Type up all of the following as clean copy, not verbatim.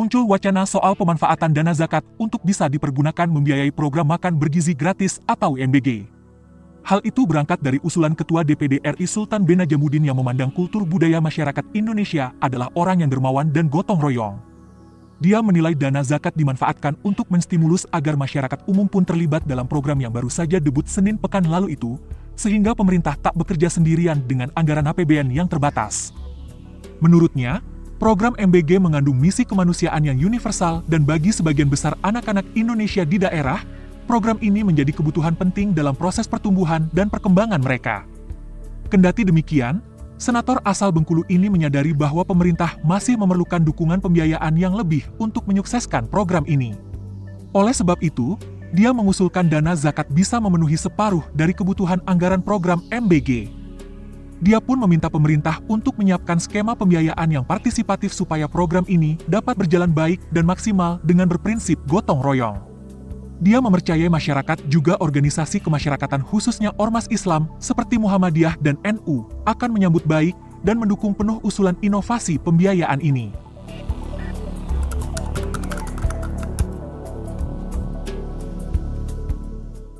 muncul wacana soal pemanfaatan dana zakat untuk bisa dipergunakan membiayai program makan bergizi gratis atau MBG. Hal itu berangkat dari usulan Ketua DPD RI Sultan B. Najamuddin yang memandang kultur budaya masyarakat Indonesia adalah orang yang dermawan dan gotong royong. Dia menilai dana zakat dimanfaatkan untuk menstimulus agar masyarakat umum pun terlibat dalam program yang baru saja debut Senin pekan lalu itu, sehingga pemerintah tak bekerja sendirian dengan anggaran APBN yang terbatas. Menurutnya, program MBG mengandung misi kemanusiaan yang universal dan bagi sebagian besar anak-anak Indonesia di daerah, program ini menjadi kebutuhan penting dalam proses pertumbuhan dan perkembangan mereka. Kendati demikian, Senator asal Bengkulu ini menyadari bahwa pemerintah masih memerlukan dukungan pembiayaan yang lebih untuk menyukseskan program ini. Oleh sebab itu, dia mengusulkan dana zakat bisa memenuhi separuh dari kebutuhan anggaran program MBG. Dia pun meminta pemerintah untuk menyiapkan skema pembiayaan yang partisipatif supaya program ini dapat berjalan baik dan maksimal dengan berprinsip gotong royong. Dia mempercayai masyarakat juga organisasi kemasyarakatan khususnya Ormas Islam seperti Muhammadiyah dan NU akan menyambut baik dan mendukung penuh usulan inovasi pembiayaan ini.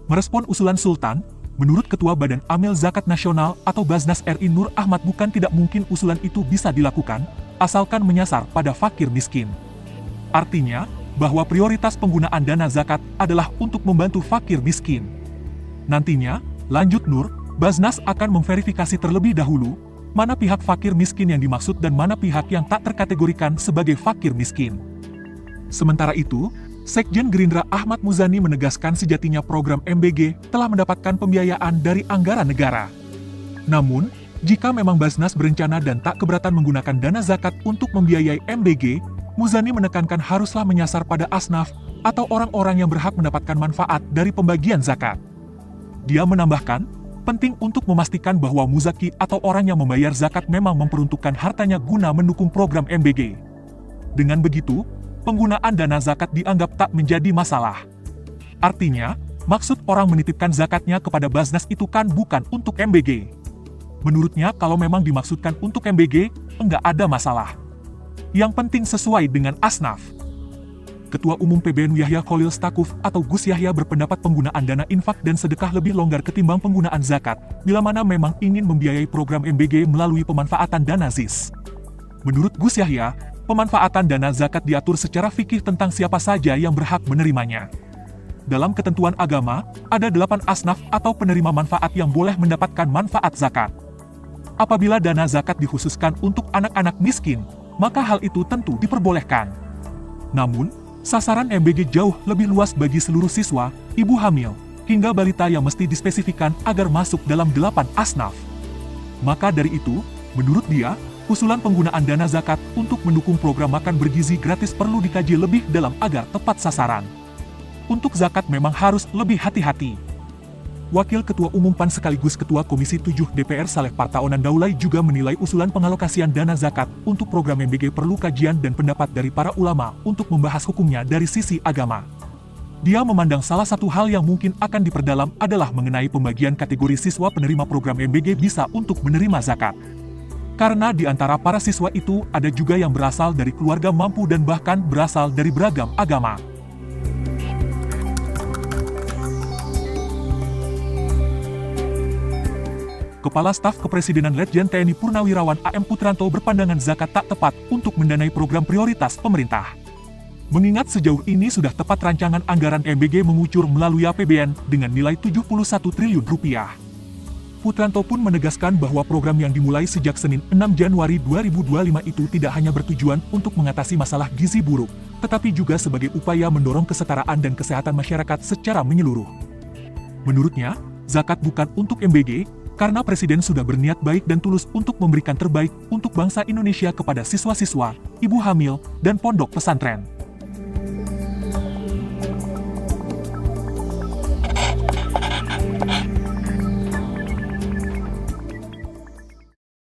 Merespon usulan Sultan, menurut Ketua Badan Amil Zakat Nasional atau Basnas RI Nur Ahmad bukan tidak mungkin usulan itu bisa dilakukan, asalkan menyasar pada fakir miskin. Artinya, bahwa prioritas penggunaan dana zakat adalah untuk membantu fakir miskin. Nantinya, lanjut Nur, Basnas akan memverifikasi terlebih dahulu, mana pihak fakir miskin yang dimaksud dan mana pihak yang tak terkategorikan sebagai fakir miskin. Sementara itu, Sekjen Gerindra Ahmad Muzani menegaskan sejatinya program MBG telah mendapatkan pembiayaan dari anggaran negara. Namun, jika memang Basnas berencana dan tak keberatan menggunakan dana zakat untuk membiayai MBG, Muzani menekankan haruslah menyasar pada asnaf atau orang-orang yang berhak mendapatkan manfaat dari pembagian zakat. Dia menambahkan, penting untuk memastikan bahwa muzaki atau orang yang membayar zakat memang memperuntukkan hartanya guna mendukung program MBG. Dengan begitu, penggunaan dana zakat dianggap tak menjadi masalah. Artinya, maksud orang menitipkan zakatnya kepada Basnas itu kan bukan untuk MBG. Menurutnya kalau memang dimaksudkan untuk MBG, enggak ada masalah. Yang penting sesuai dengan asnaf. Ketua Umum PBNU Yahya Khalil Stakuf atau Gus Yahya berpendapat penggunaan dana infak dan sedekah lebih longgar ketimbang penggunaan zakat, bila mana memang ingin membiayai program MBG melalui pemanfaatan dana ZIS. Menurut Gus Yahya, pemanfaatan dana zakat diatur secara fikih tentang siapa saja yang berhak menerimanya. Dalam ketentuan agama, ada 8 asnaf atau penerima manfaat yang boleh mendapatkan manfaat zakat. Apabila dana zakat dikhususkan untuk anak-anak miskin, maka hal itu tentu diperbolehkan. Namun, sasaran MBG jauh lebih luas bagi seluruh siswa, ibu hamil, hingga balita yang mesti dispesifikan agar masuk dalam 8 asnaf. Maka dari itu, menurut dia, usulan penggunaan dana zakat untuk mendukung program makan bergizi gratis perlu dikaji lebih dalam agar tepat sasaran. Untuk zakat memang harus lebih hati-hati. Wakil Ketua Umum PAN sekaligus Ketua Komisi 7 DPR Saleh Partaonan Daulay juga menilai usulan pengalokasian dana zakat untuk program MBG perlu kajian dan pendapat dari para ulama untuk membahas hukumnya dari sisi agama. Dia memandang salah satu hal yang mungkin akan diperdalam adalah mengenai pembagian kategori siswa penerima program MBG bisa untuk menerima zakat. Karena di antara para siswa itu ada juga yang berasal dari keluarga mampu dan bahkan berasal dari beragam agama. Kepala Staf Kepresidenan Letjen TNI Purnawirawan AM Putranto berpandangan zakat tak tepat untuk mendanai program prioritas pemerintah. Mengingat sejauh ini sudah tepat rancangan anggaran MBG mengucur melalui APBN dengan nilai 71 triliun rupiah. Putranto pun menegaskan bahwa program yang dimulai sejak Senin 6 Januari 2025 itu tidak hanya bertujuan untuk mengatasi masalah gizi buruk, tetapi juga sebagai upaya mendorong kesetaraan dan kesehatan masyarakat secara menyeluruh. Menurutnya, zakat bukan untuk MBG, karena Presiden sudah berniat baik dan tulus untuk memberikan terbaik untuk bangsa Indonesia kepada siswa-siswa, ibu hamil, dan pondok pesantren.